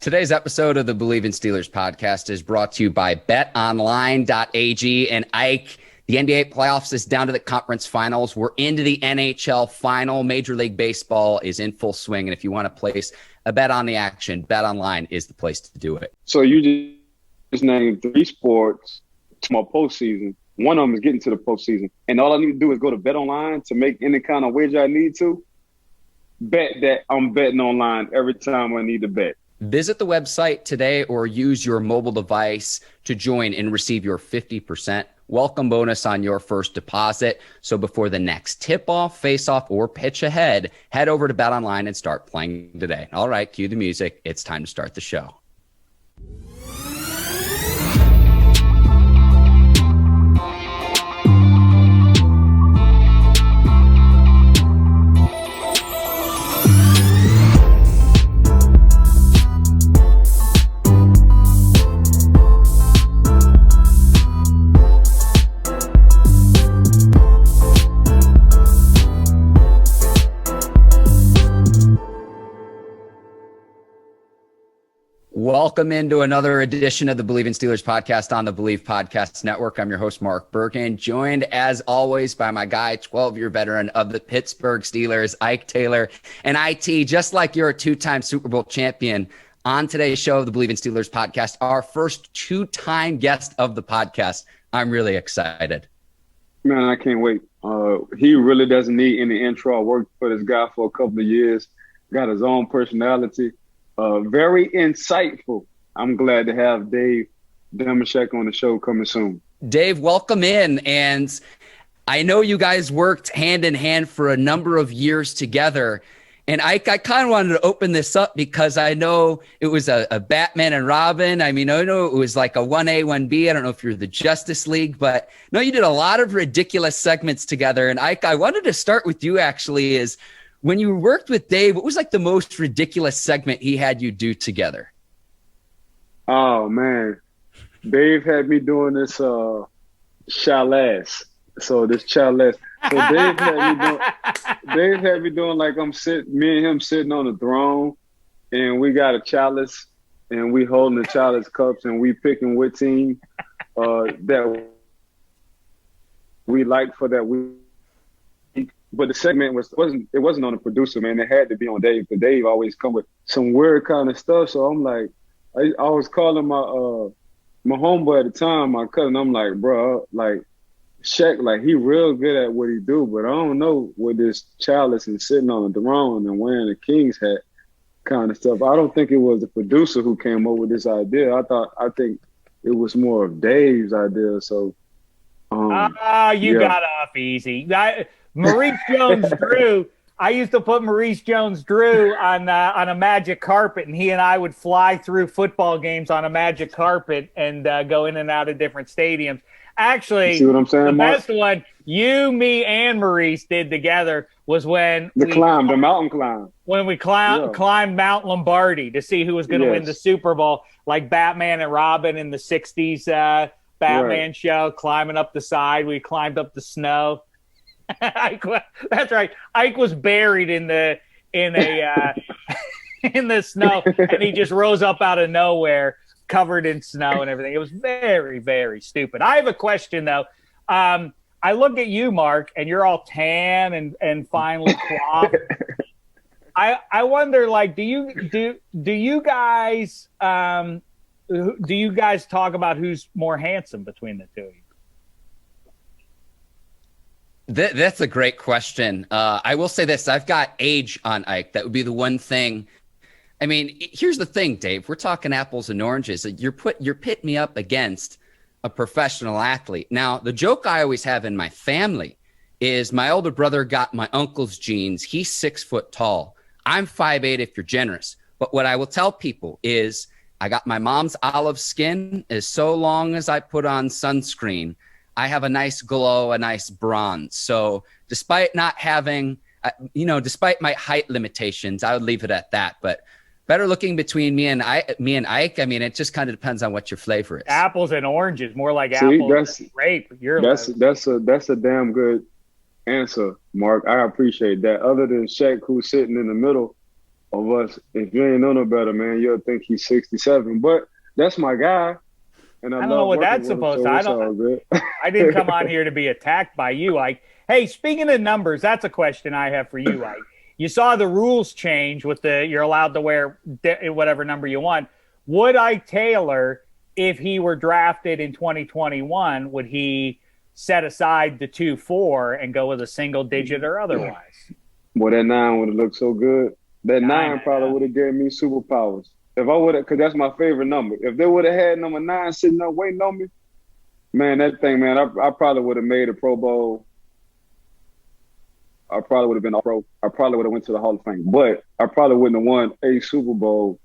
Today's episode of the Bleav in Steelers podcast is brought to you by betonline.ag. And Ike, the NBA playoffs is down to the conference finals. We're into the NHL final. Major League Baseball is in full swing. And if you want to place a bet on the action, BetOnline is the place to do it. So you just named 3 sports to my postseason. One of them is getting to the postseason. And all I need to do is go to BetOnline to make any kind of wager I need to. Bet that I'm betting online every time I need to bet. Visit the website today or use your mobile device to join and receive your 50% welcome bonus on your first deposit. So before the next tip-off, face-off, or pitch ahead, head over to BetOnline and start playing today. All right, cue the music. It's time to start the show. Welcome into another edition of the Bleav in Steelers podcast on the Bleav Podcast Network. I'm your host, Mark Bergin, joined as always by my guy, 12-year veteran of the Pittsburgh Steelers, Ike Taylor. And IT, just like you're a 2-time Super Bowl champion, on today's show of the Bleav in Steelers podcast, our first 2-time guest of the podcast. I'm really excited. Man, I can't wait. He really doesn't need any intro. I worked for this guy for a couple of years, got his own personality. Very insightful. I'm glad to have Dave Dameshek on the show coming soon. Dave, welcome in. And I know you guys worked hand in hand for a number of years together. And I kind of wanted to open this up because I know it was a Batman and Robin. I mean, I know it was like a 1A, 1B. I don't know if you're the Justice League, but no, you did a lot of ridiculous segments together. And I wanted to start with you actually is, when you worked with Dave, what was like the most ridiculous segment he had you do together? Oh, man. Dave had me doing this chalice. So this chalice. So Dave had me doing like me and him sitting on the throne, and we got a chalice, and we holding the chalice cups, and we picking what team that we liked for that week. But the segment wasn't on the producer, man. It had to be on Dave, because Dave always come with some weird kind of stuff. So I'm like, I was calling my homeboy at the time, my cousin. I'm like, bro, like Shaq, like he real good at what he do, but I don't know with this chalice and sitting on the throne and wearing a King's hat kind of stuff. I don't think it was the producer who came up with this idea. I think it was more of Dave's idea. So, you got off easy. Maurice Jones-Drew, I used to put Maurice Jones-Drew on a magic carpet, and he and I would fly through football games on a magic carpet and go in and out of different stadiums. Actually, see what I'm saying, the Mark? best one you, me, and Maurice did together was when the mountain climb. When we climbed Mount Lombardi to see who was going to win the Super Bowl, like Batman and Robin in the 60s Batman show, climbing up the side. We climbed up the snow. That's right. Ike was buried in the snow, and he just rose up out of nowhere, covered in snow and everything. It was very, very stupid. I have a question though. I look at you, Mark, and you're all tan and finely coiffed. I wonder, like, do you guys talk about who's more handsome between the two of you? That's a great question. I will say this. I've got age on Ike. That would be the one thing. I mean, here's the thing, Dave. We're talking apples and oranges. You're pitting me up against a professional athlete. Now, the joke I always have in my family is my older brother got my uncle's genes. He's 6 foot tall. I'm 5'8" if you're generous. But what I will tell people is I got my mom's olive skin. As so long as I put on sunscreen, I have a nice glow, a nice bronze. So despite not having, despite my height limitations, I would leave it at that. But better looking between me and Ike. I mean, it just kind of depends on what your flavor is. Apples and oranges, more like apples and grape. That's a damn good answer, Mark. I appreciate that. Other than Shaq, who's sitting in the middle, of us, if you ain't know no better, man, you'll think he's 67. But that's my guy, and I don't know what that's supposed to. it's all good. I didn't come on here to be attacked by you, Ike. Hey, speaking of numbers, that's a question I have for you, Ike. You saw the rules change with you're allowed to wear whatever number you want. Would Ike Taylor, if he were drafted in 2021, would he set aside the 2-4 and go with a single digit or otherwise? Well, that 9 would have looked so good. That 9 probably would have given me superpowers. If I would have, because that's my favorite number. If they would have had number 9 sitting up waiting on me, man, that thing, man, I probably would have made a Pro Bowl. I probably would have been a pro. I probably would have went to the Hall of Fame. But I probably wouldn't have won a Super Bowl,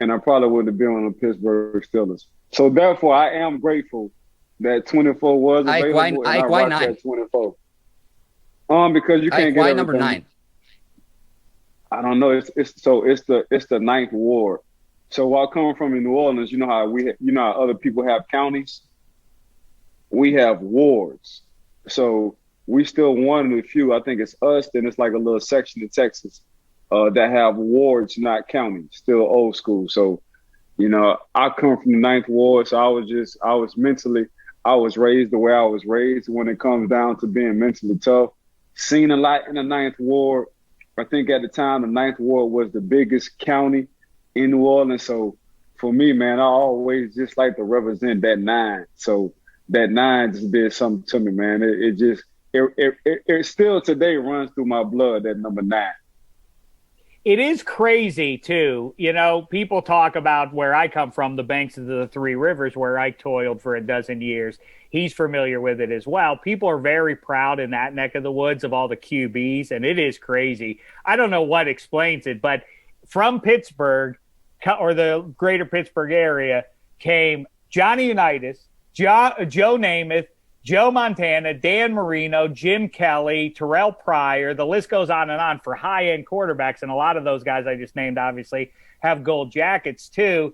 and I probably wouldn't have been on the Pittsburgh Steelers. So, therefore, I am grateful that 24 was available, Ike, why 9? 24. Because you can't get why everything. Number 9? I don't know. It's the ninth ward. So while coming from in New Orleans, you know how other people have counties. We have wards. So we still one of the few. I think it's us. Then it's like a little section in Texas that have wards, not counties. Still old school. So, I come from the ninth ward. So I was raised the way I was raised. When it comes down to being mentally tough, seen a lot in the ninth ward. I think at the time, the ninth ward was the biggest county in New Orleans. So for me, man, I always just like to represent that 9. So that 9 just did something to me, man. It still today runs through my blood, that number 9. It is crazy, too. People talk about where I come from, the banks of the Three Rivers, where I toiled for a dozen years. He's familiar with it as well. People are very proud in that neck of the woods of all the QBs, and it is crazy. I don't know what explains it, but from Pittsburgh or the greater Pittsburgh area came Johnny Unitas, Joe Namath, Joe Montana, Dan Marino, Jim Kelly, Terrell Pryor. The list goes on for high-end quarterbacks, and a lot of those guys I just named obviously have gold jackets too.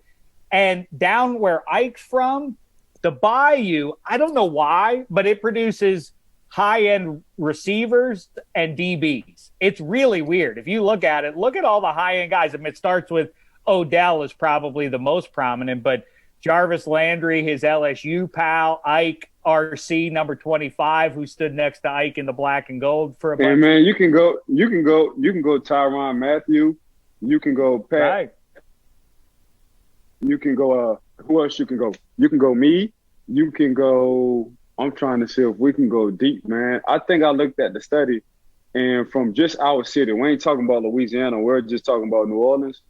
And down where Ike's from, the Bayou, I don't know why, but it produces high-end receivers and DBs. It's really weird. If you look at it, look at all the high-end guys. I mean, it starts with Odell is probably the most prominent, but Jarvis Landry, his LSU pal, Ike RC, number 25, who stood next to Ike in the black and gold for a bunch. Hey man, you can go Tyrann Mathieu, you can go Pat, right. You can go who else you can go? You can go me, you can go. I'm trying to see if we can go deep, man. I think I looked at the study, and from just our city, we ain't talking about Louisiana, we're just talking about New Orleans.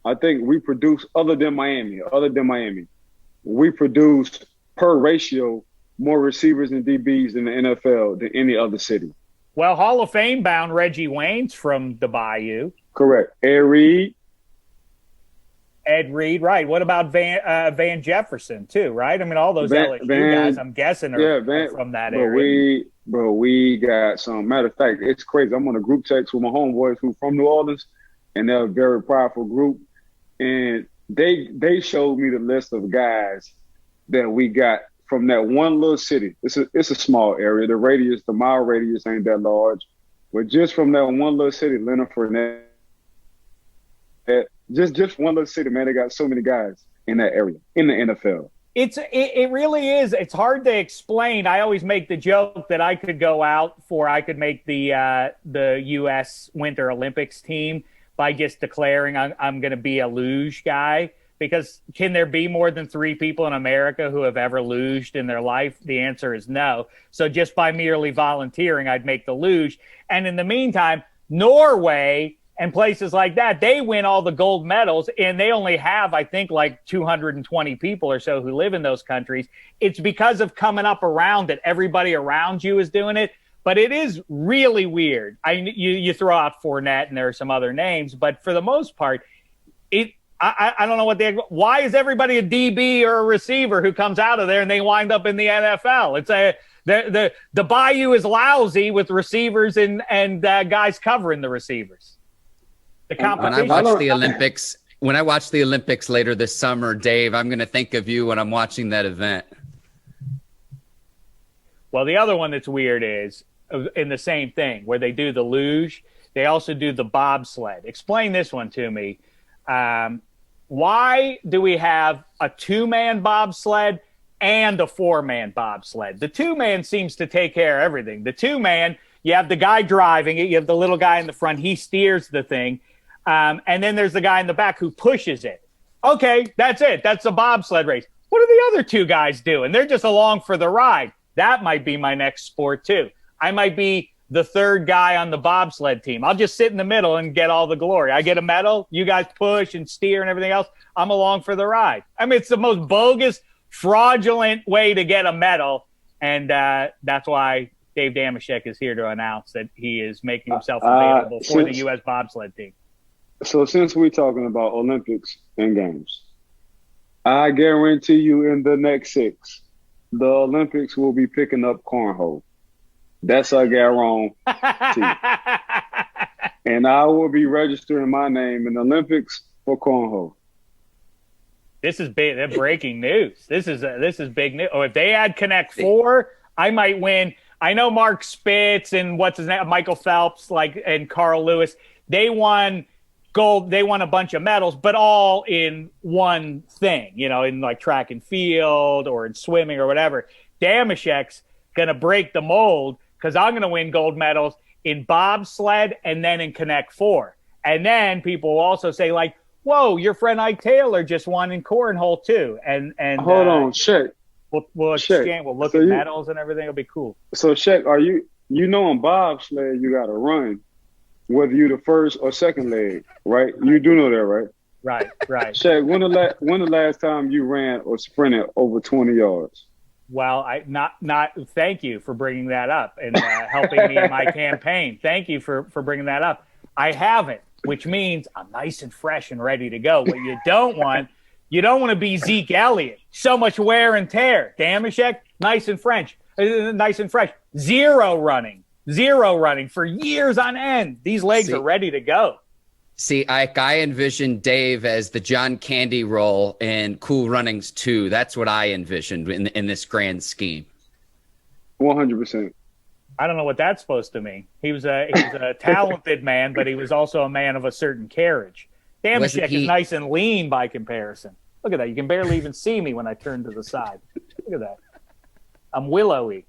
I think we produce, other than Miami, we produce per ratio more receivers and DBs in the NFL than any other city. Well, Hall of Fame bound Reggie Wayne's from the Bayou. Correct. Ed Reed, right. What about Van Jefferson, too, right? I mean, all those LSU guys, I'm guessing, are from that area. We got some. Matter of fact, it's crazy. I'm on a group text with my homeboys who from New Orleans, and they're a very powerful group. And they showed me the list of guys that we got from that one little city. It's a small area. The mile radius ain't that large. But just from that one little city, Leonard Fournette, just one little city, man, they got so many guys in that area, in the NFL. It really is. It's hard to explain. I always make the joke that I could make the U.S. Winter Olympics team by just declaring I'm going to be a luge guy. Because can there be more than 3 people in America who have ever luged in their life? The answer is no. So just by merely volunteering, I'd make the luge. And in the meantime, Norway and places like that, they win all the gold medals, and they only have, I think, like 220 people or so who live in those countries. It's because of coming up around it. Everybody around you is doing it. But it is really weird. You throw out Fournette, and there are some other names, but for the most part, I don't know why is everybody a DB or a receiver who comes out of there and they wind up in the NFL? It's the Bayou is lousy with receivers and guys covering the receivers. The competition. When I watch the Olympics later this summer, Dave, I'm going to think of you when I'm watching that event. Well, the other one that's weird is in the same thing where they do the luge. They also do the bobsled. Explain this one to me. Why do we have a 2-man bobsled and a 4-man bobsled? The 2-man seems to take care of everything. The 2-man, you have the guy driving it. You have the little guy in the front. He steers the thing. And then there's the guy in the back who pushes it. Okay, that's it. That's a bobsled race. What are the other 2 guys doing? They're just along for the ride. That might be my next sport, too. I might be the 3rd guy on the bobsled team. I'll just sit in the middle and get all the glory. I get a medal. You guys push and steer and everything else. I'm along for the ride. I mean, it's the most bogus, fraudulent way to get a medal. And that's why Dave Dameshek is here to announce that he is making himself available for the U.S. bobsled team. So since we're talking about Olympics and games, I guarantee you in the next 6, the Olympics will be picking up cornhole. That's a guarantee. And I will be registering my name in the Olympics for cornhole. This is big. That's breaking news. This is big news. Oh, if they add Connect 4, I might win. I know Mark Spitz and what's his name, Michael Phelps, and Carl Lewis. They won gold. They won a bunch of medals, but all in one thing. In like track and field or in swimming or whatever. Dameshek's gonna break the mold, because I'm going to win gold medals in bobsled and then in Connect 4. And then people will also say, like, whoa, your friend Ike Taylor just won in cornhole, too. And hold on, Shek. We'll exchange. We'll look at medals and everything. It'll be cool. So, Shek, are you in bobsled, you got to run, whether you're the first or second leg, right? You do know that, right? Right. Shek, when the last time you ran or sprinted over 20 yards? Well, thank you for bringing that up and helping me in my campaign. Thank you for bringing that up. I haven't, which means I'm nice and fresh and ready to go. What you don't want to be Zeke Elliott. So much wear and tear. Dameshek, nice and fresh. Zero running for years on end. These legs are ready to go. See, Ike, I envisioned Dave as the John Candy role in Cool Runnings 2. That's what I envisioned in this grand scheme. 100%. I don't know what that's supposed to mean. He was a talented man, but he was also a man of a certain carriage. Dameshek is nice and lean by comparison. Look at that. You can barely even see me when I turn to the side. Look at that. I'm willowy.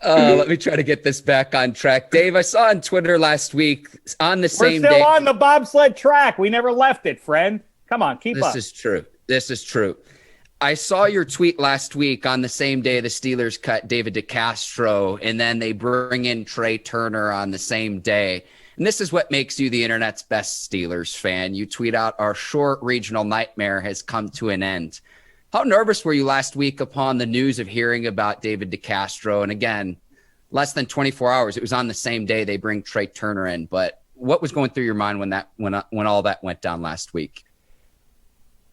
Let me try to get this back on track. Dave, I saw on Twitter last week on the same day. We're still on the bobsled track. We never left it, friend. Come on, keep up. This is true. I saw your tweet last week on the same day the Steelers cut David DeCastro, and then they bring in Trai Turner on the same day. And this is what makes you the internet's best Steelers fan. You tweet out, "Our short regional nightmare has come to an end." How nervous were you last week upon the news of hearing about David DeCastro? And again, less than 24 hours. It was on the same day they bring Trai Turner in. But what was going through your mind when all that went down last week?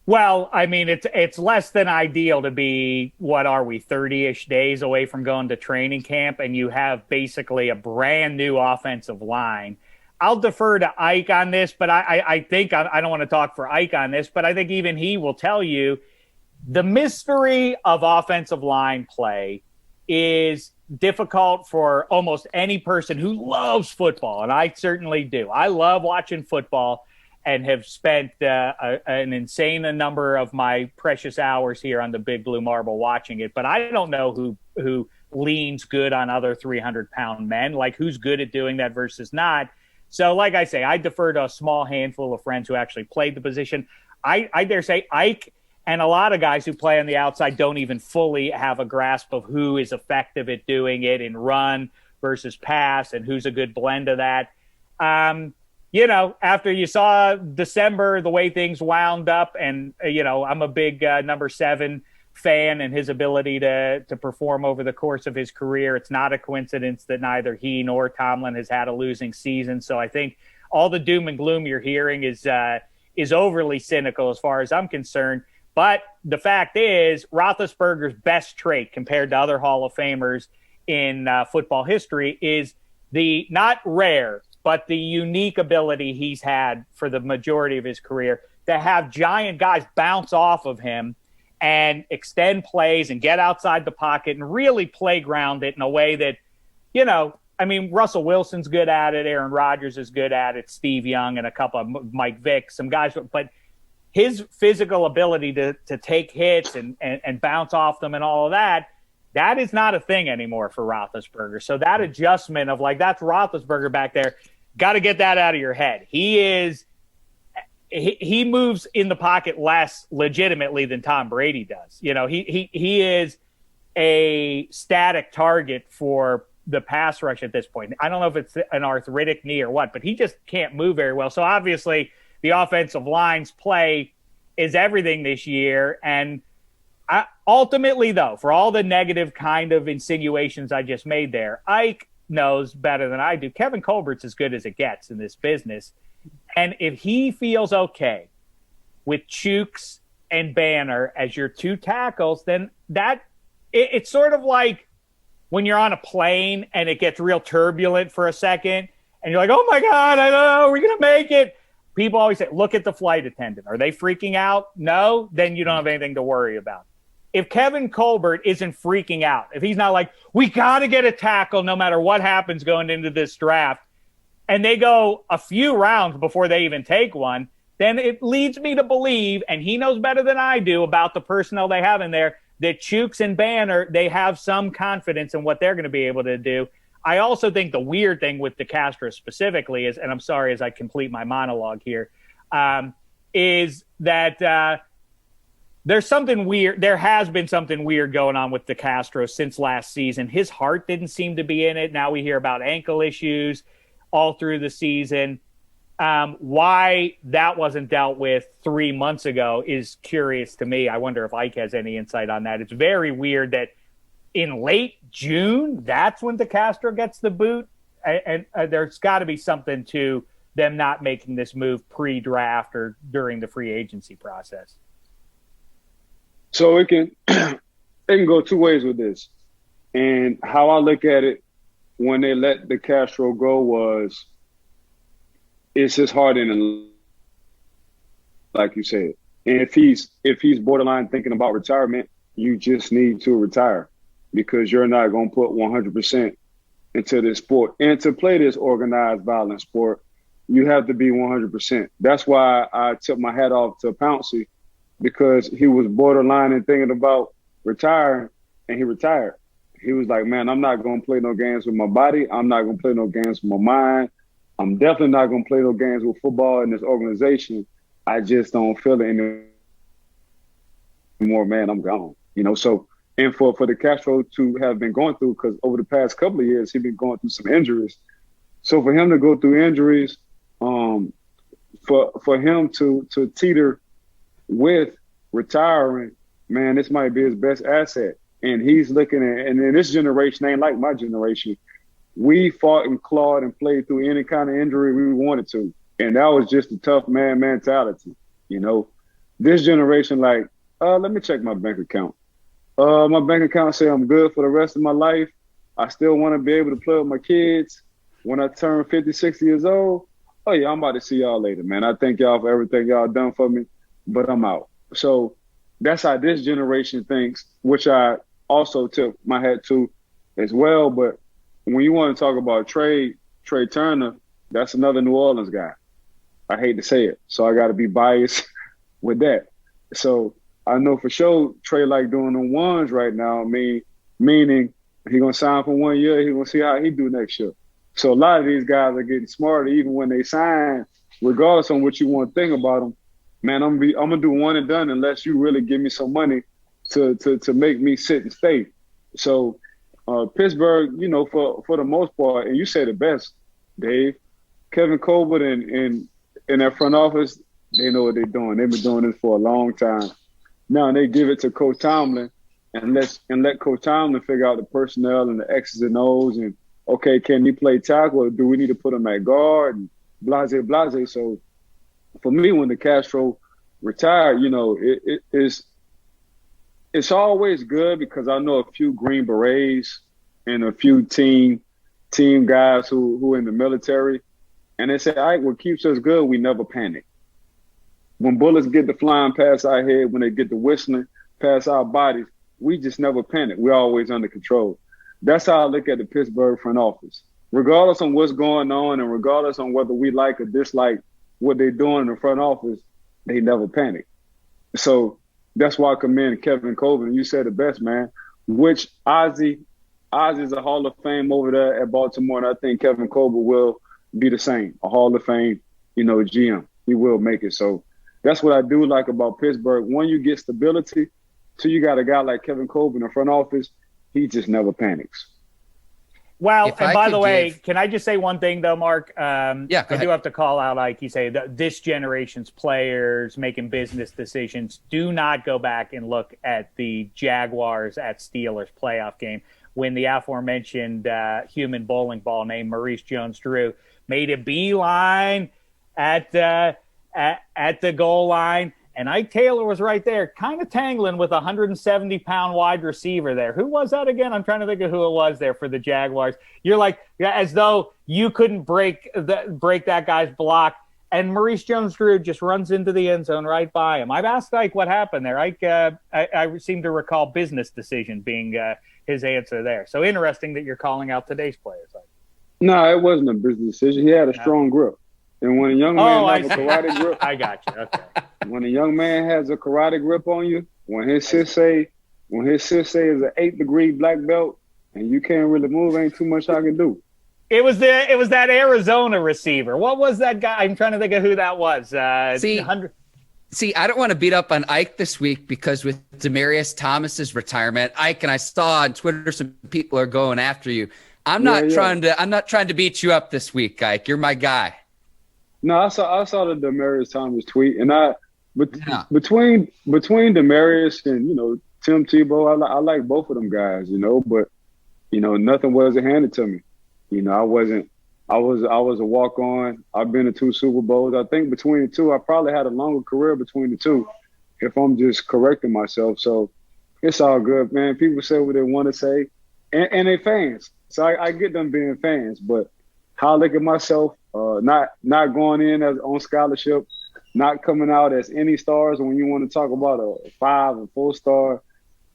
Well, I mean, it's less than ideal to be, 30-ish days away from going to training camp, and you have basically a brand new offensive line. I'll defer to Ike on this, but I think I don't want to talk for Ike on this, but I think even he will tell you the mystery of offensive line play is difficult for almost any person who loves football, and I certainly do. I love watching football and have spent an insane number of my precious hours here on the Big Blue Marble watching it, but I don't know who leans good on other 300-pound men, like who's good at doing that versus not. So like I say, I defer to a small handful of friends who actually played the position. I dare say Ike and a lot of guys who play on the outside don't even fully have a grasp of who is effective at doing it in run versus pass and who's a good blend of that. After you saw December, the way things wound up, and, I'm a big number 7 fan and his ability to perform over the course of his career. It's not a coincidence that neither he nor Tomlin has had a losing season. So I think all the doom and gloom you're hearing is overly cynical as far as I'm concerned. But the fact is, Roethlisberger's best trait compared to other Hall of Famers in football history is the not rare, but the unique ability he's had for the majority of his career to have giant guys bounce off of him and extend plays and get outside the pocket and really playground it in a way that, you know, I mean, Russell Wilson's good at it. Aaron Rodgers is good at it. Steve Young and a couple of Mike Vick, some guys. But his physical ability to take hits and bounce off them and all of that, that is not a thing anymore for Roethlisberger. So that adjustment of like, that's Roethlisberger back there, got to get that out of your head. He moves in the pocket less legitimately than Tom Brady does. You know, he is a static target for the pass rush at this point. I don't know if it's an arthritic knee or what, but he just can't move very well. So obviously the offensive line's play is everything this year. And ultimately, though, for all the negative kind of insinuations I just made there, Ike knows better than I do. Kevin Colbert's as good as it gets in this business. And if he feels okay with Chooks and Banner as your two tackles, then it's sort of like when you're on a plane and it gets real turbulent for a second and you're like, oh my God, I don't know, we're going to make it. People always say, look at the flight attendant. Are they freaking out? No, then you don't have anything to worry about. If Kevin Colbert isn't freaking out, if he's not like, we got to get a tackle no matter what happens going into this draft, and they go a few rounds before they even take one, then it leads me to believe, and he knows better than I do about the personnel they have in there, that Chooks and Banner, they have some confidence in what they're going to be able to do. I also think the weird thing with DeCastro specifically is, and I'm sorry as I complete my monologue here, is that there's something weird. There has been something weird going on with DeCastro since last season. His heart didn't seem to be in it. Now we hear about ankle issues all through the season. Why that wasn't dealt with 3 months ago is curious to me. I wonder if Ike has any insight on that. It's very weird that in late June, that's when DeCastro gets the boot. And there's got to be something to them not making this move pre-draft or during the free agency process. So it can go two ways with this. And how I look at it when they let DeCastro go was, it's his heart in, like you said. And if he's borderline thinking about retirement, you just need to retire because you're not going to put 100% into this sport. And to play this organized violent sport, you have to be 100%. That's why I took my hat off to Pouncey, because he was borderline and thinking about retiring, and he retired. He was like, man, I'm not going to play no games with my body. I'm not going to play no games with my mind. I'm definitely not going to play no games with football in this organization. I just don't feel it anymore, man. I'm gone. You know, so, and for DeCastro to have been going through, because over the past couple of years, he's been going through some injuries. So for him to go through injuries, for him to teeter with retiring, man, this might be his best asset. And he's looking at, and in this generation ain't like my generation. We fought and clawed and played through any kind of injury we wanted to. And that was just a tough man mentality. You know, this generation, like, let me check my bank account. My bank account say I'm good for the rest of my life. I still want to be able to play with my kids when I turn 50, 60 years old. Oh yeah, I'm about to see y'all later, man. I thank y'all for everything y'all done for me, but I'm out. So that's how this generation thinks, which I also took my hat to as well. But when you want to talk about Trai Turner, that's another New Orleans guy. I hate to say it, so I got to be biased with that. So I know for sure Trai like doing the ones right now, meaning he going to sign for 1 year, he going to see how he do next year. So a lot of these guys are getting smarter even when they sign, regardless on what you want to think about them. Man, I'm gonna do one and done unless you really give me some money to make me sit and stay. So Pittsburgh, you know, for the most part, and you say the best, Dave, Kevin Colbert and their front office, they know what they're doing. They've been doing this for a long time. Now they give it to Coach Tomlin and let Coach Tomlin figure out the personnel and the X's and O's and, okay, can he play tackle or do we need to put him at guard and blase. So for me, when DeCastro retired, you know, it's always good because I know a few Green Berets and a few team guys who in the military, and they say, all right, what keeps us good, we never panic. When bullets get to flying past our head, when they get to whistling, past our bodies, we just never panic. We're always under control. That's how I look at the Pittsburgh front office. Regardless on what's going on and regardless on whether we like or dislike what they're doing in the front office, they never panic. So that's why I commend Kevin Colbert. You said it best, man. Which Ozzy's a Hall of Fame over there at Baltimore, and I think Kevin Colbert will be the same, a Hall of Fame, GM. He will make it. So that's what I do like about Pittsburgh. One, you get stability. Two, you got a guy like Kevin Colbert in the front office. He just never panics. Well, and by the way, can I just say one thing, though, Mark? I do have to call out Ike. You say that this generation's players making business decisions. Do not go back and look at the Jaguars at Steelers playoff game when the aforementioned human bowling ball named Maurice Jones-Drew made a beeline at the goal line. And Ike Taylor was right there, kind of tangling with a 170-pound wide receiver there. Who was that again? I'm trying to think of who it was there for the Jaguars. You're like, as though you couldn't break that guy's block. And Maurice Jones-Drew just runs into the end zone right by him. I've asked Ike what happened there. Ike, I seem to recall business decision being his answer there. So interesting that you're calling out today's players. Ike. No, it wasn't a business decision. He had a strong grip. And when a young man has a karate grip, I got you. Okay. When a young man has a karate grip on you, when his sensei is an 8th-degree black belt, and you can't really move, ain't too much I can do. It was that Arizona receiver. What was that guy? I'm trying to think of who that was. See, I don't want to beat up on Ike this week because with Demaryius Thomas's retirement, Ike, and I saw on Twitter some people are going after you. I'm not trying to beat you up this week, Ike. You're my guy. No, I saw the Demaryius Thomas tweet, and between Demaryius and Tim Tebow, I like both of them guys, but nothing wasn't handed to me. I was a walk on. I've been to 2 Super Bowls. I think between the two, I probably had a longer career between the two, if I'm just correcting myself. So it's all good, man. People say what they want to say, and they fans. So I get them being fans, but how I look at myself, not going in as on scholarship, not coming out as any stars when you want to talk about a 5 or 4 star.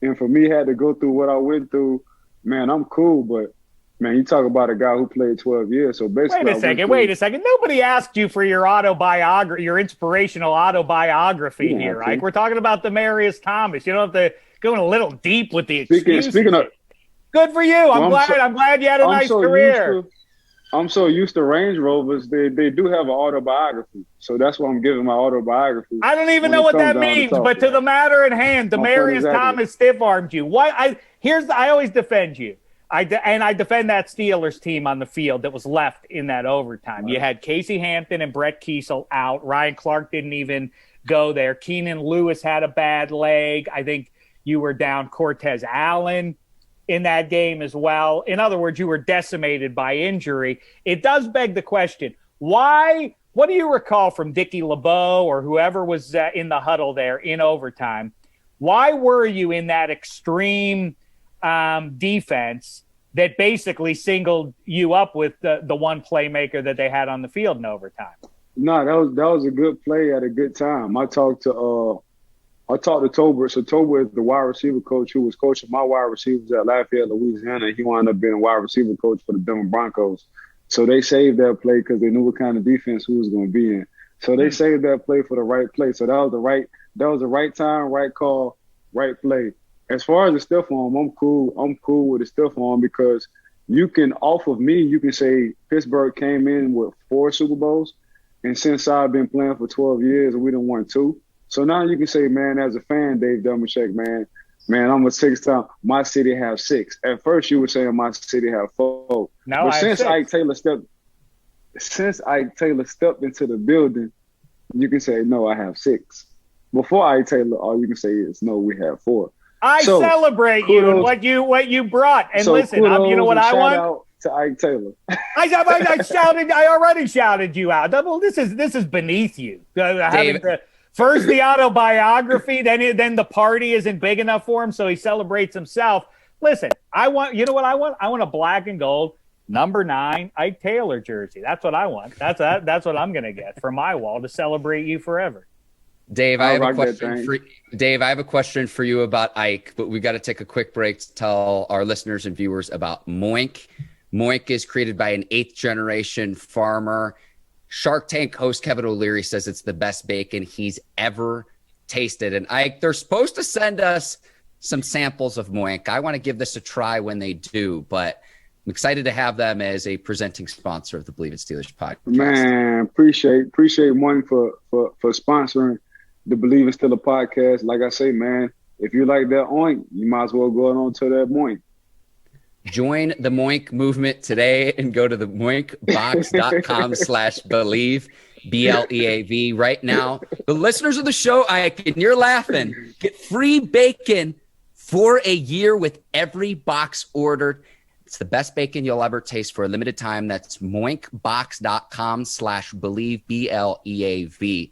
And for me, had to go through what I went through, man, I'm cool. But, man, you talk about a guy who played 12 years. So basically, wait a second. Nobody asked you for your autobiography, your inspirational autobiography here, Ike. We're talking about Demaryius Thomas. You don't have to go in a little deep with the excuses. Speaking of, good for you. I'm glad you had a nice career. I'm so used to Range Rovers, they do have an autobiography. So that's why I'm giving my autobiography. I don't even know what that means, but to the matter at hand, Demaryius Thomas stiff-armed you. I always defend you. I defend that Steelers team on the field that was left in that overtime. Right. You had Casey Hampton and Brett Kiesel out. Ryan Clark didn't even go there. Keenan Lewis had a bad leg. I think you were down Cortez Allen in that game as well. In other words, you were decimated by injury. It does beg the question, why? What do you recall from Dickie LeBeau or whoever was in the huddle there in overtime? Why were you in that extreme defense that basically singled you up with the one playmaker that they had on the field in overtime? No, that was a good play at a good time. I talked to Tolbert. So Tolbert is the wide receiver coach who was coaching my wide receivers at Lafayette, Louisiana. He wound up being a wide receiver coach for the Denver Broncos. So they saved that play because they knew what kind of defense we was going to be in. So they saved that play for the right play. So that was the right time, right call, right play. As far as the stiff arm, I'm cool. I'm cool with the stiff arm because you can, off of me, you can say Pittsburgh came in with 4 Super Bowls. And since I've been playing for 12 years and we done won 2. So now you can say, man, as a fan, Dave Dameshek, man, I'm a 6-time. My city have 6. At first, you were saying my city have 4. Now but since Ike Taylor stepped into the building, you can say, no, I have 6. Before Ike Taylor, all you can say is, no, we have 4. I celebrate you and what you brought. And listen, you know what I want? Shout out to Ike Taylor. I already shouted you out. Well, this is beneath you. First the autobiography, then the party isn't big enough for him, so he celebrates himself. Listen, you know what I want? I want a black and gold number 9 Ike Taylor jersey. That's what I want. That's what I'm gonna get for my wall to celebrate you forever. Dave, I I'll have a rock that question thing. for Dave. I have a question for you about Ike, but we got to take a quick break to tell our listeners and viewers about Moink. Moink is created by an 8th generation farmer. Shark Tank host Kevin O'Leary says it's the best bacon he's ever tasted. And Ike, they're supposed to send us some samples of Moink. I want to give this a try when they do, but I'm excited to have them as a presenting sponsor of the Bleav Steelers podcast. Man, appreciate one for sponsoring the Bleav Steelers podcast. Like I say, man, if you like that oink, you might as well go on to that moink. Join the Moink movement today and go to the moinkbox.com/Bleav, BLEAV right now. The listeners of the show, Ike, and you're laughing, get free bacon for a year with every box ordered. It's the best bacon you'll ever taste for a limited time. That's moinkbox.com/Bleav, BLEAV.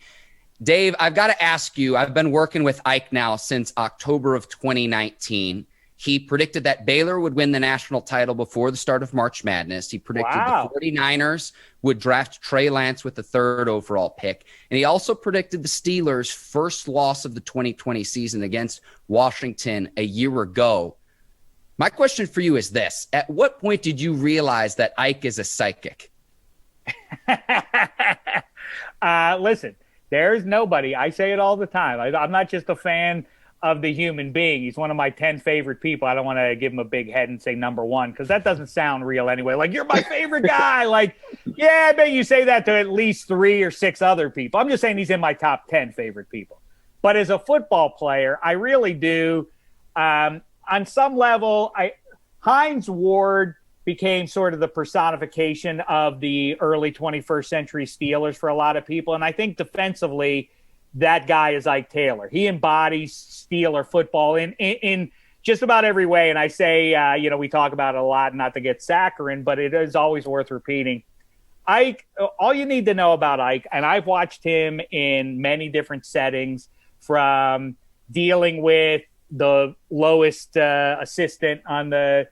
Dave, I've got to ask you, I've been working with Ike now since October of 2019. He predicted that Baylor would win the national title before the start of March Madness. He predicted the 49ers would draft Trey Lance with the 3rd overall pick. And he also predicted the Steelers' first loss of the 2020 season against Washington a year ago. My question for you is this. At what point did you realize that Ike is a psychic? Listen, there's nobody. I say it all the time. I'm not just a fan of the human being. He's one of my 10 favorite people. I don't want to give him a big head and say number 1 because that doesn't sound real anyway. Like, you're my favorite guy. Like, yeah, I bet you say that to at least 3 or 6 other people. I'm just saying he's in my top 10 favorite people. But as a football player, I really do. On some level, Hines Ward became sort of the personification of the early 21st century Steelers for a lot of people. And I think defensively, that guy is Ike Taylor. He embodies Steeler football in just about every way. And I say, we talk about it a lot, not to get saccharine, but it is always worth repeating. Ike, all you need to know about Ike, and I've watched him in many different settings, from dealing with the lowest assistant on the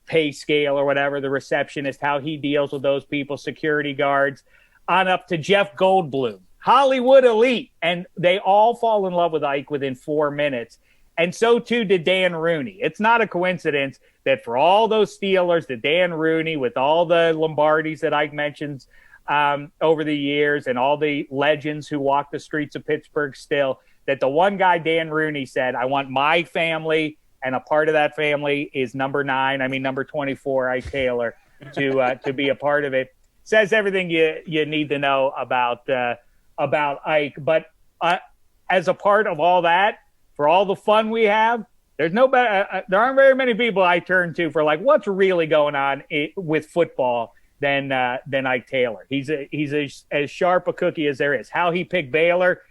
pay scale or whatever, the receptionist, how he deals with those people, security guards, on up to Jeff Goldblum, Hollywood elite, and they all fall in love with Ike within 4 minutes. And so too did Dan Rooney. It's not a coincidence that for all those Steelers, that Dan Rooney, with all the Lombardis that Ike mentions over the years and all the legends who walk the streets of Pittsburgh still, that the one guy, Dan Rooney, said, I want my family, and a part of that family is number 24, Ike Taylor, to be a part of it. Says everything you need to know about Ike. But as a part of all that, for all the fun we have, there aren't very many people I turn to for like what's really going on with football than Ike Taylor. He's as sharp a cookie as there is. How he picked Baylor,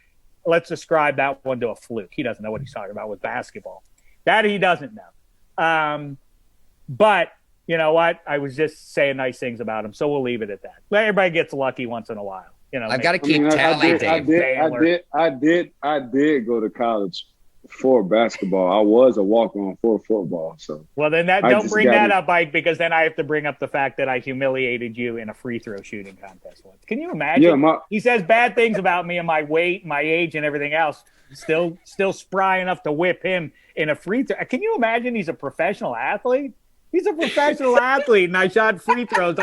let's ascribe that one to a fluke. He doesn't know what he's talking about with basketball. That he doesn't know. But you know what? I was just saying nice things about him, so we'll leave it at that. Everybody gets lucky once in a while. I've got to keep tally, Dave. I did go to college for basketball. I was a walk-on for football. So well, then don't bring that up, Ike, because then I have to bring up the fact that I humiliated you in a free throw shooting contest once. Can you imagine? Yeah, he says bad things about me and my weight, my age, and everything else. Still spry enough to whip him in a free throw. Can you imagine? He's a professional athlete. He's a professional athlete, and I shot free throws.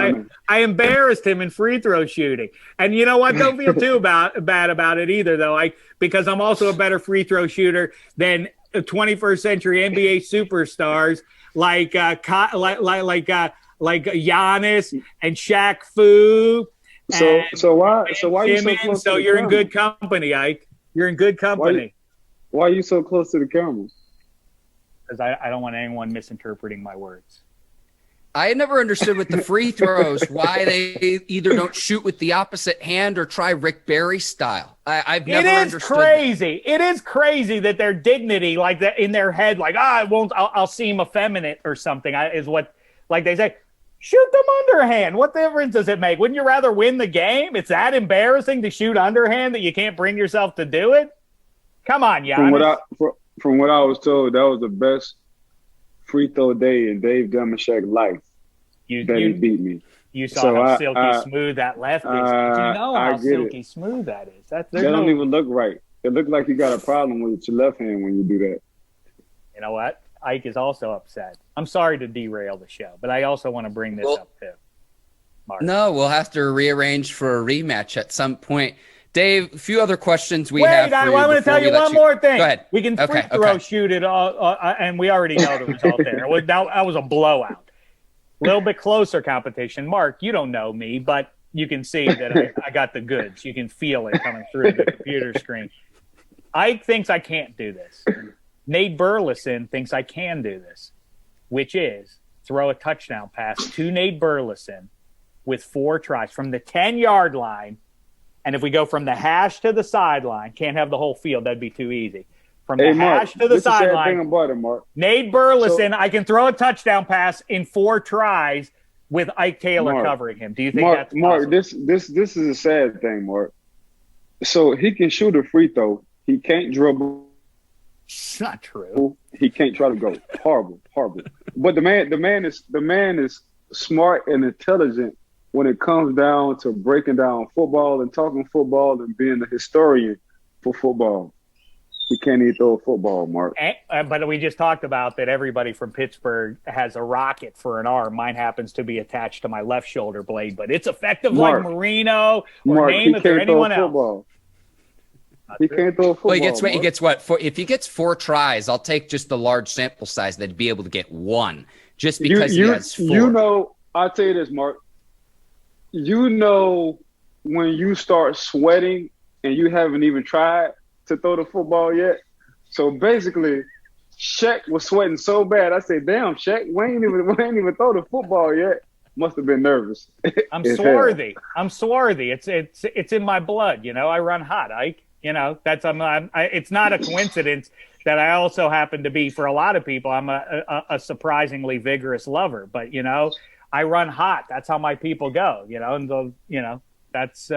I embarrassed him in free throw shooting. And you know what? Don't feel too bad about it either, though, because I'm also a better free throw shooter than 21st century NBA superstars like Giannis and Shaq Fu. So why you so close? So you're in good company, Ike. You're in good company. Why are you so close to the camera? Because I don't want anyone misinterpreting my words. I had never understood with the free throws why they either don't shoot with the opposite hand or try Rick Barry style. I've never understood. It is crazy that their dignity, like that in their head, like I'll seem effeminate or something. Is what like they say. Shoot them underhand. What difference does it make? Wouldn't you rather win the game? It's that embarrassing to shoot underhand that you can't bring yourself to do it. Come on, Giannis. From what I was told, that was the best free throw day in Dave Dameshek's life. He beat me. You saw how silky smooth that left is. Did you know how silky smooth that is? That don't even look right. It looked like you got a problem with your left hand when you do that. You know what? Ike is also upset. I'm sorry to derail the show, but I also want to bring this up too. Mark. No, we'll have to rearrange for a rematch at some point. Dave, a few other questions we have for you. I want to tell you one more thing. Go ahead. We can free throw shoot it, and we already know the result there. That was a blowout. A little bit closer competition. Mark, you don't know me, but you can see that I got the goods. You can feel it coming through the computer screen. Ike thinks I can't do this. Nate Burleson thinks I can do this, which is throw a touchdown pass to Nate Burleson with 4 tries from the 10-yard line. And if we go from the hash to the sideline, can't have the whole field. That'd be too easy. From the hash to the sideline, Nate Burleson, I can throw a touchdown pass in 4 tries with Ike Taylor covering him. Do you think that's possible? Mark, this is a sad thing, Mark. So he can shoot a free throw. He can't dribble. It's not true. He can't try to go. Horrible. But the man is smart and intelligent when it comes down to breaking down football and talking football and being a historian for football. He can't even throw a football, Mark. But we just talked about that everybody from Pittsburgh has a rocket for an arm. Mine happens to be attached to my left shoulder blade, but it's effective Mark, like Marino or Namath or anyone else. He can't throw a football. Well, he gets what? If he gets 4 tries, I'll take just the large sample size that'd be able to get 1 just because he has 4. You know, I'll tell you this, Mark. You know when you start sweating and you haven't even tried to throw the football yet. So basically, Shaq was sweating so bad. I said, "Damn, Shaq, we ain't even throw the football yet." Must have been nervous. I'm swarthy. It's in my blood. You know, I run hot, Ike. You know, it's not a coincidence that I also happen to be, for a lot of people, I'm a surprisingly vigorous lover. But, you know, I run hot. That's how my people go, you know, and that's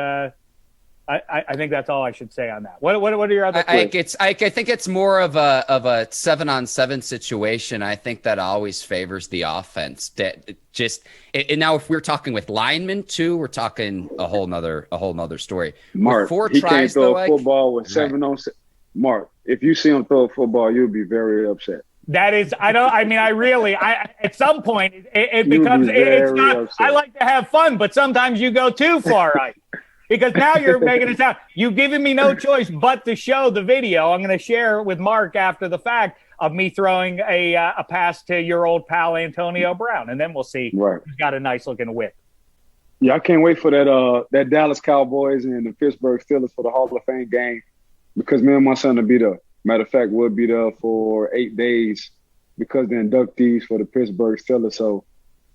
I think that's all I should say on that. What are your other thoughts? I think it's more of a 7-on-7 situation. I think that always favors the offense. And now if we're talking with linemen too, we're talking a whole nother story. Mark, with 4 he tries, can't throw though, a football with 7-on-7. Mark, if you see him throw a football, you'll be very upset. That is, at some point it becomes, it's not, upset. I like to have fun, but sometimes you go too far, right? Because now you're making it sound, you've given me no choice but to show the video. I'm going to share with Mark after the fact of me throwing a pass to your old pal, Antonio Brown. And then we'll see. Right. He's got a nice looking whip. Yeah, I can't wait for that Dallas Cowboys and the Pittsburgh Steelers for the Hall of Fame game, because me and my son will be there. Matter of fact, we'll be there for 8 days because the inductees for the Pittsburgh Steelers. So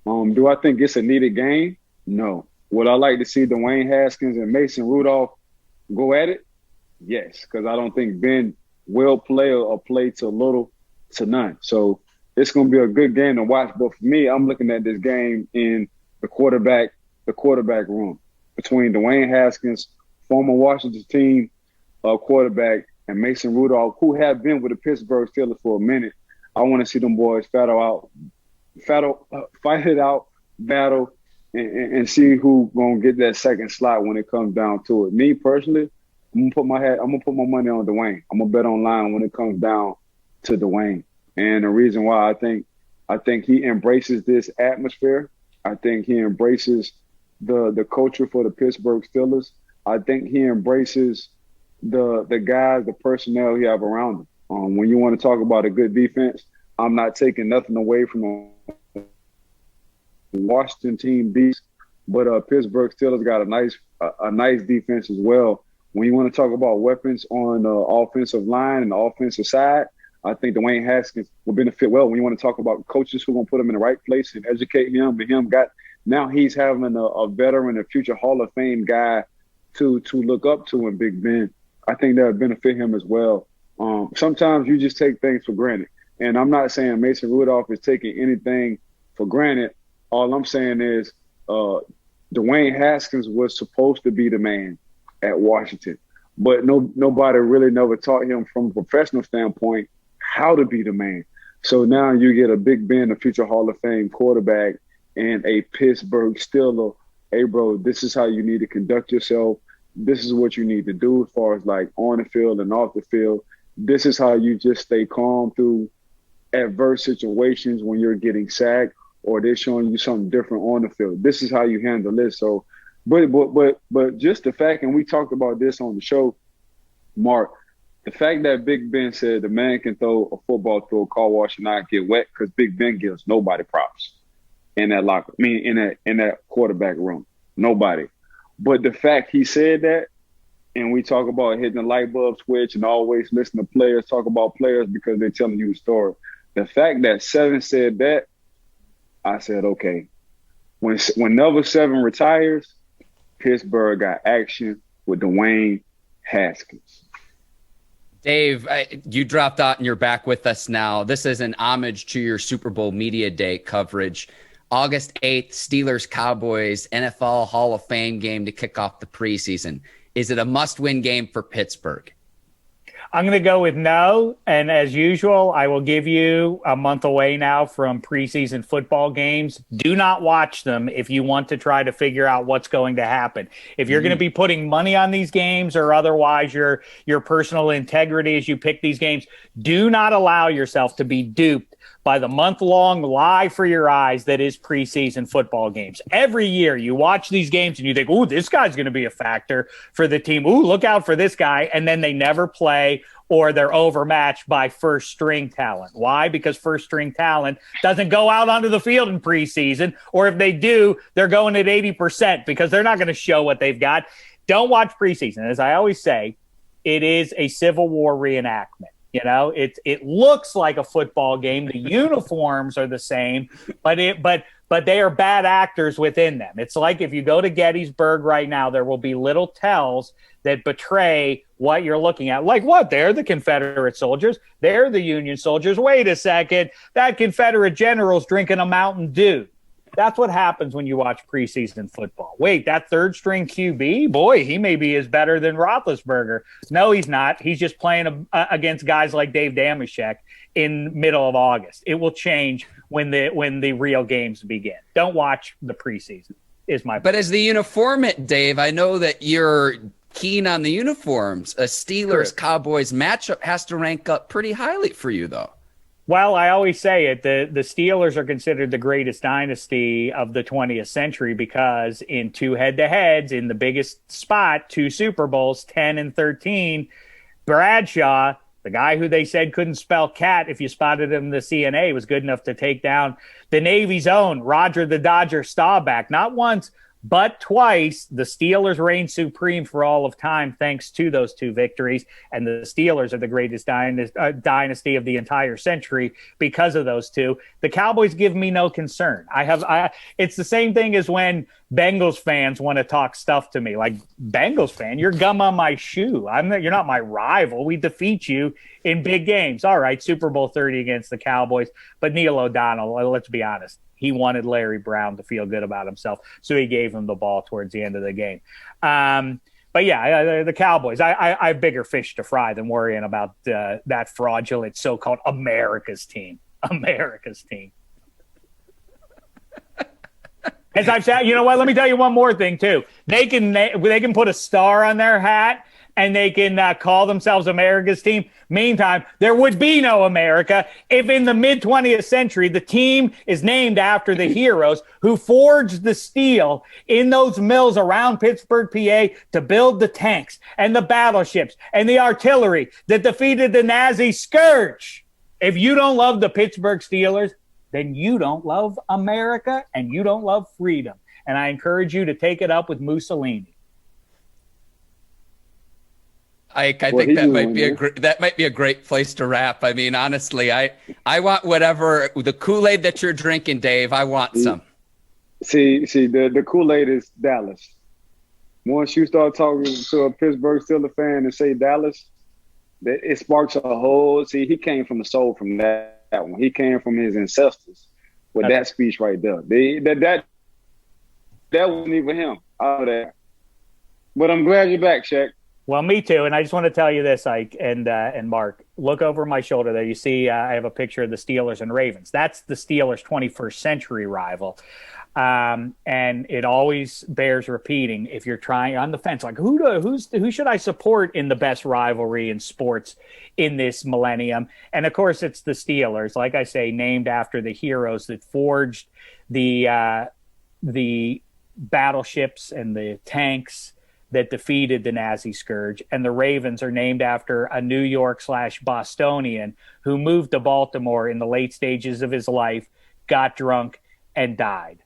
do I think it's a needed game? No. Would I like to see Dwayne Haskins and Mason Rudolph go at it? Yes, because I don't think Ben will play or play to little to none. So it's going to be a good game to watch. But for me, I'm looking at this game in the quarterback room between Dwayne Haskins, former Washington team quarterback, and Mason Rudolph, who have been with the Pittsburgh Steelers for a minute. I want to see them boys fight it out, battle, and see who's gonna get that second slot when it comes down to it. Me personally, I'm gonna put my money on Dwayne. I'm gonna bet online when it comes down to Dwayne. And the reason why I think he embraces this atmosphere. I think he embraces the culture for the Pittsburgh Steelers. I think he embraces the guys, the personnel he have around him. When you want to talk about a good defense, I'm not taking nothing away from the Washington team beast, but Pittsburgh Steelers got a nice defense as well. When you want to talk about weapons on the offensive line and the offensive side, I think Dwayne Haskins will benefit well. When you want to talk about coaches who are going to put him in the right place and educate him, now he's having a veteran, a future Hall of Fame guy to look up to in Big Ben. I think that would benefit him as well. Sometimes you just take things for granted. And I'm not saying Mason Rudolph is taking anything for granted. All I'm saying is Dwayne Haskins was supposed to be the man at Washington. But nobody really never taught him from a professional standpoint how to be the man. So now you get a Big Ben, a future Hall of Fame quarterback, and a Pittsburgh Steeler. Hey, bro, this is how you need to conduct yourself. this is what you need to do as far as like on the field and off the field. This is how you just stay calm through adverse situations when you're getting sacked or they're showing you something different on the field. This is how you handle this. So, but just the fact, and we talked about this on the show, Mark, the fact that Big Ben said the man can throw a football through a car wash and not get wet, because Big Ben gives nobody props in that locker. I mean, in that quarterback room, nobody. But the fact he said that, and we talk about hitting the light bulb switch and always listen to players talk about players because they're telling you the story. The fact that Seven said that, I said, okay. Whenever Seven retires, Pittsburgh got action with Dwayne Haskins. Dave, you dropped out and you're back with us now. This is an homage to your Super Bowl Media Day coverage. August 8th, Steelers-Cowboys, NFL Hall of Fame game to kick off the preseason. Is it a must-win game for Pittsburgh? I'm going to go with no. And as usual, I will give you a month away now from preseason football games. Do not watch them if you want to try to figure out what's going to happen. If you're going to be putting money on these games or otherwise your personal integrity as you pick these games, do not allow yourself to be duped by the month-long lie for your eyes that is preseason football games. Every year you watch these games and you think, ooh, this guy's going to be a factor for the team. Ooh, look out for this guy. And then they never play or they're overmatched by first-string talent. Why? Because first-string talent doesn't go out onto the field in preseason, or if they do, they're going at 80% because they're not going to show what they've got. Don't watch preseason. As I always say, it is a Civil War reenactment. You know, it looks like a football game. The uniforms are the same, but they are bad actors within them. It's like if you go to Gettysburg right now, there will be little tells that betray what you're looking at. Like what? They're the Confederate soldiers. They're the Union soldiers. Wait a second. That Confederate general's drinking a Mountain Dew. That's what happens when you watch preseason football. Wait, that third-string QB? Boy, he maybe is better than Roethlisberger. No, he's not. He's just playing against guys like Dave Dameshek in middle of August. It will change when the real games begin. Don't watch the preseason, is my point. But as the uniformant, Dave, I know that you're keen on the uniforms. A Steelers-Cowboys matchup has to rank up pretty highly for you, though. Well, I always say it. The Steelers are considered the greatest dynasty of the 20th century because in two head-to-heads, in the biggest spot, 2 Super Bowls, 10 and 13, Bradshaw, the guy who they said couldn't spell cat if you spotted him in the CNA, was good enough to take down the Navy's own Roger the Dodger Staubach. Not once, but twice. The Steelers reigned supreme for all of time thanks to those 2 victories, and the Steelers are the greatest dynasty of the entire century because of those 2. The Cowboys give me no concern. It's the same thing as when Bengals fans want to talk stuff to me. Like, Bengals fan, you're gum on my shoe. You're not my rival. We defeat you in big games. All right, Super Bowl 30 against the Cowboys, but Neil O'Donnell, let's be honest, he wanted Larry Brown to feel good about himself, so he gave him the ball towards the end of the game. But yeah, the Cowboys, I have bigger fish to fry than worrying about that fraudulent so-called America's team. America's team. As I've said, you know what? Let me tell you one more thing too. They can put a star on their hat and they can call themselves America's team. Meantime, there would be no America if in the mid-20th century the team is named after the heroes who forged the steel in those mills around Pittsburgh, PA, to build the tanks and the battleships and the artillery that defeated the Nazi scourge. If you don't love the Pittsburgh Steelers, then you don't love America and you don't love freedom. And I encourage you to take it up with Mussolini. Ike, I think that might be a great place to wrap. I mean, honestly, I want whatever the Kool-Aid that you're drinking, Dave. I want some. See, the Kool-Aid is Dallas. Once you start talking to a Pittsburgh Steelers fan and say Dallas, it sparks a whole. See, he came from the soul from that one. He came from his ancestors with that speech right there. That wasn't even him out of that. But I'm glad you're back, Shaq. Well, me too. And I just want to tell you this, Ike and Mark. Look over my shoulder there. You see I have a picture of the Steelers and Ravens. That's the Steelers' 21st century rival. And it always bears repeating if you're trying on the fence, like who should I support in the best rivalry in sports in this millennium? And of course, it's the Steelers, like I say, named after the heroes that forged the battleships and the tanks that defeated the Nazi scourge. And the Ravens are named after a New York/Bostonian who moved to Baltimore in the late stages of his life, got drunk, and died.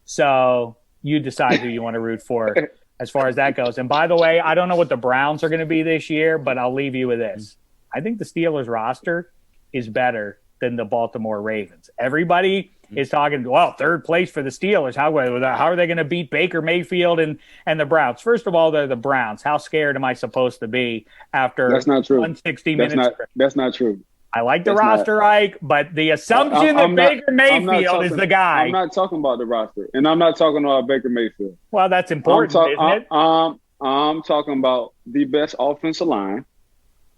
So you decide who you want to root for as far as that goes. And by the way, I don't know what the Browns are going to be this year, but I'll leave you with this. I think the Steelers roster is better than the Baltimore Ravens. Everybody is talking, well, third place for the Steelers. How are they going to beat Baker Mayfield and the Browns? First of all, they're the Browns. How scared am I supposed to be after That's not true. 160 minutes? That's not true. I like the roster, Ike, but the assumption that Baker Mayfield is the guy. I'm not talking about the roster, and I'm not talking about Baker Mayfield. Well, that's important, isn't it? I'm talking about the best offensive line.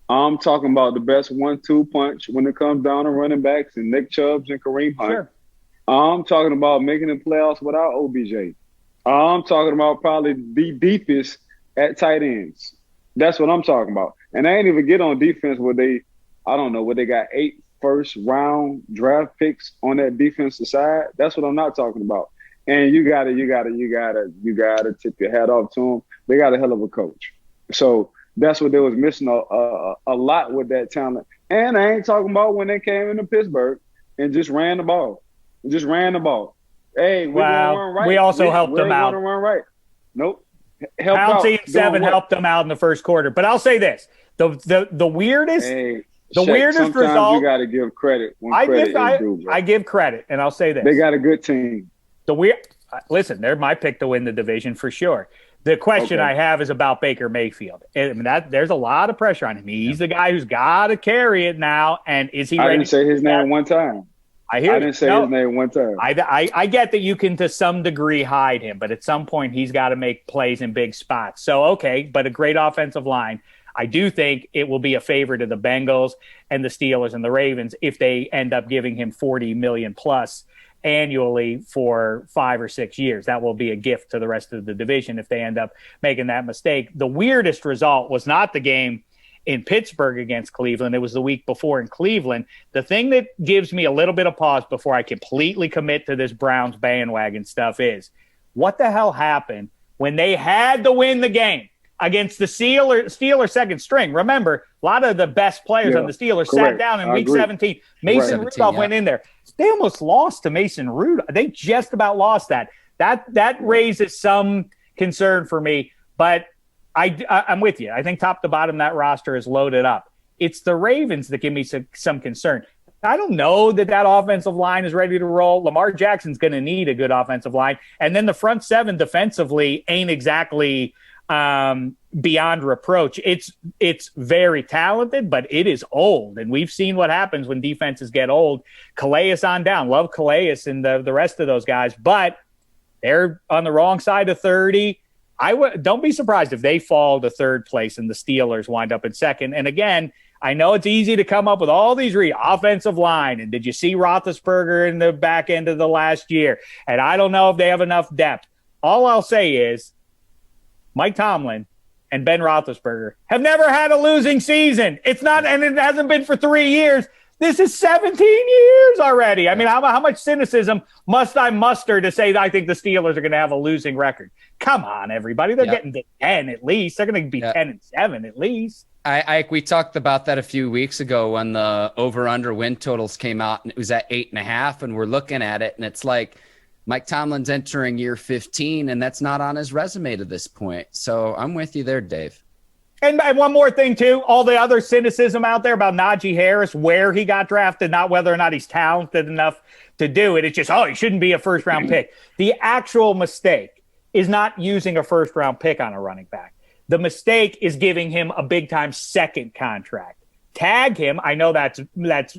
I'm talking about the best 1-2 punch when it comes down to running backs and Nick Chubbs and Kareem Hunt. Sure. I'm talking about making the playoffs without OBJ. I'm talking about probably the deepest at tight ends. That's what I'm talking about. And I ain't even get on defense where they got 8 first-round draft picks on that defensive side. That's what I'm not talking about. And you gotta tip your hat off to them. They got a hell of a coach. So that's what they was missing a lot with that talent. And I ain't talking about when they came into Pittsburgh and just ran the ball. Hey, we're gonna run right. We also helped them out. We're gonna run right. Nope. Pouncey and 7 helped them out in the first quarter. But I'll say this: the weirdest. Hey, the Shaq, weirdest sometimes result. You got to give credit when credit is due. I give credit, and I'll say this: they got a good team. Listen, they're my pick to win the division for sure. The question I have is about Baker Mayfield. I mean, there's a lot of pressure on him. He's the guy who's got to carry it now, and is he ready? I didn't say his name one time. I didn't say his name one time. I get that you can to some degree hide him, but at some point he's got to make plays in big spots. So, okay, but a great offensive line. I do think it will be a favor to the Bengals and the Steelers and the Ravens if they end up giving him $40 million plus annually for 5 or 6 years. That will be a gift to the rest of the division if they end up making that mistake. The weirdest result was not the game in Pittsburgh against Cleveland. It was the week before in Cleveland. The thing that gives me a little bit of pause before I completely commit to this Browns bandwagon stuff is what the hell happened when they had to win the game against the Steelers second string. Remember, a lot of the best players on the Steelers sat down in week 17. Mason Rudolph went in there. They almost lost to Mason Rudolph. They just about lost that. That raises some concern for me, but I'm with you. I think top to bottom that roster is loaded up. It's the Ravens that give me some concern. I don't know that offensive line is ready to roll. Lamar Jackson's going to need a good offensive line. And then the front seven defensively ain't exactly beyond reproach. It's very talented, but it is old. And we've seen what happens when defenses get old. Calais on down. Love Calais and the rest of those guys, but they're on the wrong side of 30. Don't be surprised if they fall to third place and the Steelers wind up in second. And again, I know it's easy to come up with all these offensive line. And did you see Roethlisberger in the back end of the last year? And I don't know if they have enough depth. All I'll say is Mike Tomlin and Ben Roethlisberger have never had a losing season. It's not, and it hasn't been for 3 years. This is 17 years already. I mean, how much cynicism must I muster to say that I think the Steelers are going to have a losing record? Come on, everybody. They're getting to 10 at least. They're going to be 10-7 at least. We talked about that a few weeks ago when the over-under win totals came out, and it was at 8.5, and we're looking at it, and it's like Mike Tomlin's entering year 15, and that's not on his resume to this point. So I'm with you there, Dave. And one more thing, too, all the other cynicism out there about Najee Harris, where he got drafted, not whether or not he's talented enough to do it. It's just, he shouldn't be a first-round pick. The actual mistake is not using a first-round pick on a running back. The mistake is giving him a big-time second contract. Tag him. I know that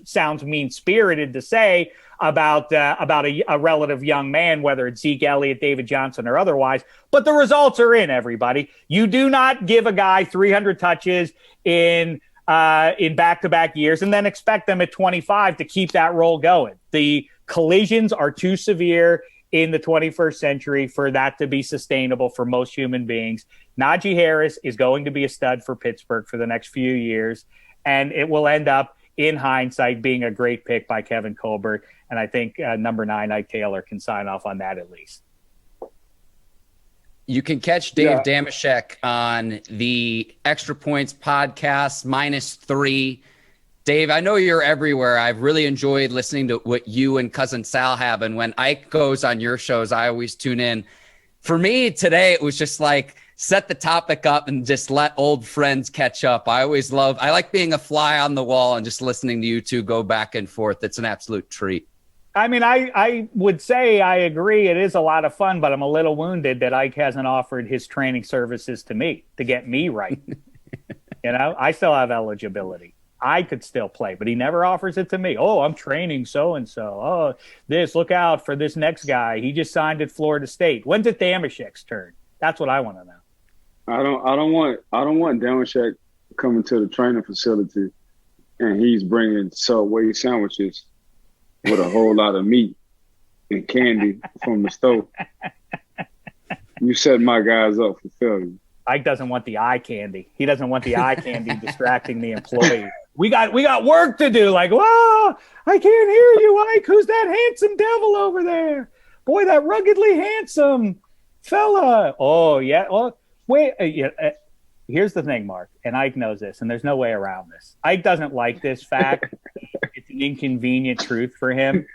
sounds mean-spirited to say about a relative young man, whether it's Zeke Elliott, David Johnson, or otherwise, but the results are in, everybody. You do not give a guy 300 touches in back-to-back years and then expect them at 25 to keep that role going. The collisions are too severe in the 21st century for that to be sustainable for most human beings. Najee Harris is going to be a stud for Pittsburgh for the next few years, and it will end up, in hindsight, being a great pick by Kevin Colbert. And I think number 9, Ike Taylor, can sign off on that at least. You can catch Dave Dameshek on the Extra Points podcast, -3. Dave, I know you're everywhere. I've really enjoyed listening to what you and Cousin Sal have. And when Ike goes on your shows, I always tune in. For me today, it was just like set the topic up and just let old friends catch up. I like being a fly on the wall and just listening to you two go back and forth. It's an absolute treat. I mean, I would say I agree. It is a lot of fun, but I'm a little wounded that Ike hasn't offered his training services to me to get me right. I still have eligibility. I could still play, but he never offers it to me. Oh, I'm training so-and-so. Oh, look out for this next guy. He just signed at Florida State. When's it Dameshek's turn? That's what I want to know. I don't want Dameshek coming to the training facility and he's bringing Subway sandwiches with a whole lot of meat and candy from the store. You set my guys up for failure. Ike doesn't want the eye candy. He doesn't want the eye candy distracting the employee. We got work to do. Like, whoa, I can't hear you, Ike. Who's that handsome devil over there? Boy, that ruggedly handsome fella. Oh, yeah. Oh, wait. Here's the thing, Mark, and Ike knows this, and there's no way around this. Ike doesn't like this fact. It's an inconvenient truth for him.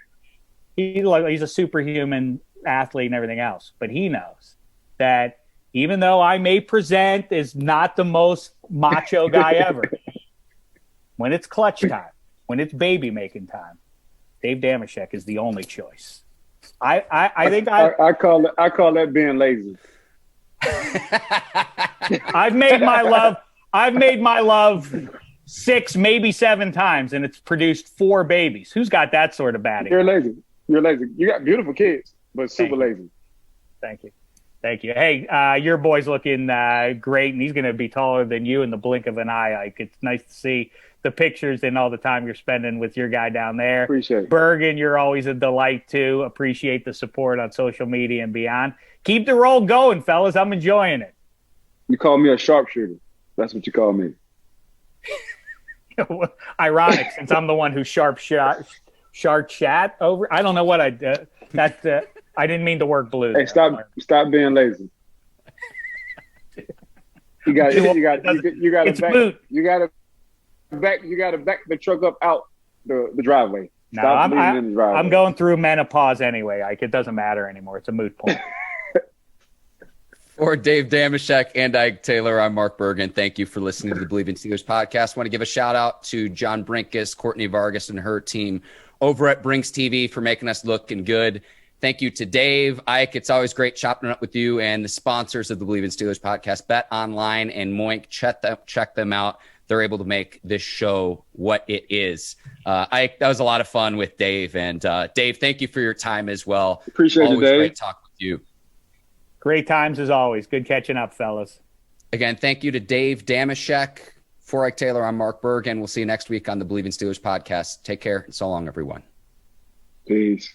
He's a superhuman athlete and everything else, but he knows that even though I may present as not the most macho guy ever, when it's clutch time, when it's baby making time, Dave Dameshek is the only choice. I call that being lazy. I've made my love 6, maybe 7 times, and it's produced 4 babies. Who's got that sort of batting? You're lazy. You got beautiful kids, but super lazy. Thank you. Hey, your boy's looking great, and he's going to be taller than you in the blink of an eye, Ike. It's nice to see the pictures and all the time you're spending with your guy down there. Appreciate it. Bergin, you're always a delight, too. Appreciate the support on social media and beyond. Keep the roll going, fellas. I'm enjoying it. You call me a sharpshooter. That's what you call me. Ironic, since I'm the one who sharp shot over. I don't know what I did. I didn't mean to work blue. Hey, stop being lazy. You got to back the truck up out the driveway. No, I'm going through menopause anyway, Ike. It doesn't matter anymore. It's a moot point. For Dave Dameshek and Ike Taylor, I'm Mark Bergin. Thank you for listening to the Bleav in Steelers podcast. I want to give a shout out to John Brinkus, Courtney Vargas, and her team over at Brinks TV for making us looking good. Thank you to Dave, Ike. It's always great chopping up with you and the sponsors of the Bleav in Steelers podcast, Bet Online and Moink. Check them out. They're able to make this show what it is. Ike, that was a lot of fun with Dave. And Dave, thank you for your time as well. Appreciate it, Dave. Great talk with you. Great times as always. Good catching up, fellas. Again, thank you to Dave Dameshek. For Ike Taylor, I'm Mark Berg, and we'll see you next week on the Bleav in Steelers podcast. Take care, and so long, everyone. Peace.